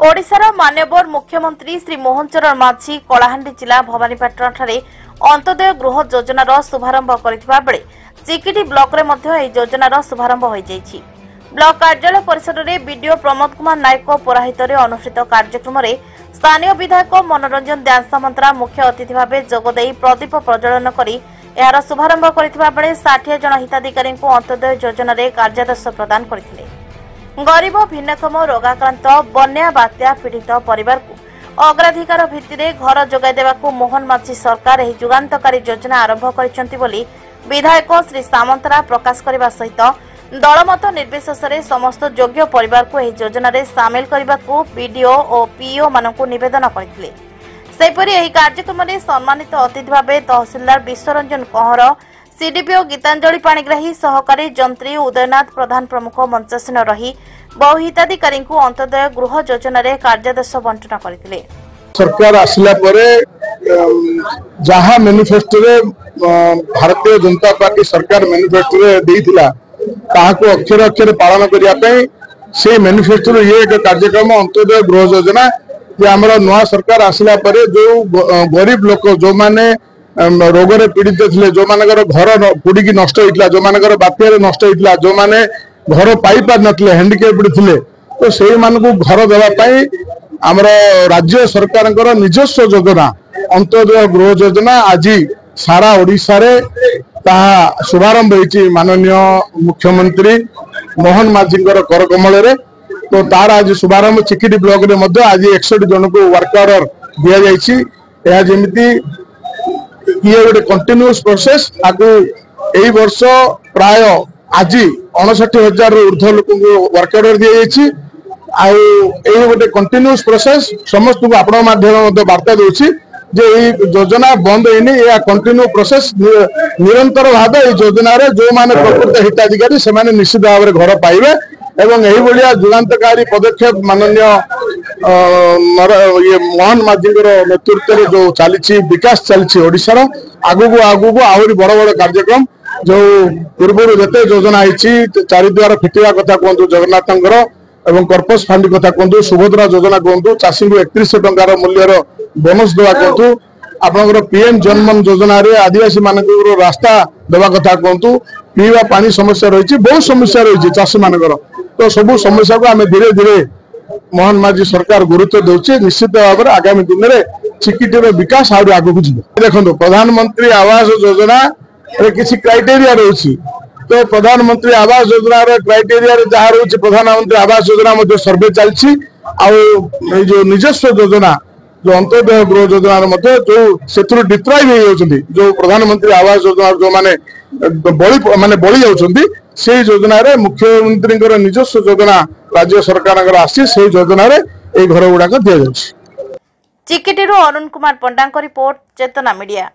ओडिशार मान्यवर मुख्यमंत्री श्री मोहन चरण माझी कलाहांडी जिला भवानीपाटना ठारे अंत्योदय गृह योजनार शुभारंभ करथिबा बेले चिकिटी ब्लॉक रे मध्य एही योजनार शुभारंभ होई जायछि। ब्लॉक कार्यालय परिसर में बीडीओ प्रमोद कुमार नायक पौराहित अनुष्ठित कार्यक्रम में स्थानीय विधायक मनोरंजन दास सामंतरा मुख्य अतिथि भाव जोगदे प्रदीप प्रज्वलन कर यार शुभारंभ करथिबा बेले 60 जन हिताधिकारी अंत्योदय योजना रे कार्यादेश प्रदान करथिले। गरीब भिन्नक्षम रोगाक्रांत बन्या बात्या पीड़ित परिवार को अग्राधिकार भित्तिरे घर जोगाई देवाकू मोहन माझी सरकार एही जुगान्तकारी योजना आरंभ करिसेंति बोली विधायक श्री सामंतरा प्रकाश करने सहित दलमत निर्विशेष समस्त योग्य परिवार को एही योजना रे सामिल करने बीडीओ और पीओ मानकू निवेदन करथिले। सेहिपरि एही कार्यक्रम में सम्मानित अतिथि भाव तहसीलदार विश्वरंजन कहर, सीडीपीओ गीतांजलि पाणिग्राही, सहकारी जंत्री उदयनाथ प्रधान प्रमुख मंचासीन रही बहु हिताधिकारी अंत्योदय गृह योजना रे कार्यादेश बंटन करथिले। सरकार आसिला परे जहाँ मैनिफेस्टो रे भारतीय जनता पार्टी सरकार मैनिफेस्टो रे देइथिला ताहाको अक्षर अक्षर पालन करिया पे से मैनिफेस्टो रे ये एक कार्यक्रम अंत्योदय गृह योजना जे हमरा नवा सरकार आसिला परे जो गरीब लोक जो माने रोग रे पीड़ित थे, जो मानकर घर पुड़ी नष्ट होता, जो मानकर बात्या नष्ट होता, जो माने घर पाई पार नथिले हैंडिकैप्ड थे, तो से मानकू घर देवाई आमर राज्य सरकार निजस्व योजना अंत्योदय गृह योजना आज सारा ओडिशा रे ताहा शुभारंभ होइछि माननीय मुख्यमंत्री मोहन माझी कर कमल रे। तो तार आज शुभारंभ चिकिटी ब्लॉक रे मध्य आज 61 जन को वर्क ऑर्डर दिया जाइछि। यह जेमिति ये गोटे कंटिन्यूअस प्रोसेस आगु एई वर्ष प्राय आज 59,000 ऊर्ध्व लोक वर्क ऑर्डर दिया जाइछि। आउ एई गोटे कंटिन्यूअस प्रोसेस समस्त को आपण माध्यम वार्ता देउछि जे एई योजना बंद होइनी, या कंटिन्यू प्रोसेस निरंतर भाव योजना रे जो माने प्रकृत हिताधिकारी से माने निश्चित भाव में घर पाइबे एवं एही बलिया जुगान्तकारी पदक्षेप माननीय ये मोहन माझी नेतृत्व में जो चली विकास चलती ओडिशार आगु आगु आहरी बड़ बड़ कार्यक्रम जो पूर्व जिते योजना होती चारिद्वार फिटिया कथा कहतु जगन्नाथंकर एवं कर्पस फांडी कथा कहतु सुभद्रा योजना कहतु चाषी को 3100 टंकार मूल्यर बोनस देवा कहतु आपनकर पीएम जनमन योजना रे आदिवासी मानकर रास्ता देवा कथा कहतु पीवा पानी समस्या रही बहुत समस्या रही चाषी मानकर तो सब समस्या को आम धीरे धीरे मोहन माझी सरकार गुरुत्व दौचे निश्चित भाव में आगामी दिन में चिकिटीर विकास आगे आगू जाए। देखो प्रधानमंत्री आवास योजना किसी क्राइटेरिया रही तो प्रधानमंत्री आवास योजना क्राइटेरिया जहाँ रही प्रधानमंत्री आवास योजना सर्वे चलती जो निजस्व योजना जो अंत्योदय गृह योजना जो से डिप्राइव हो जो प्रधानमंत्री आवास योजना जो माने बड़ी जाउछंती से योजना रे मुख्यमंत्री निजस्व योजना राज्य सरकार आसी से योजना रे ए घर गुड़ाक दि जाउछि। चिकिटीरो अरुण कुमार पंडा रिपोर्ट चेतना मीडिया।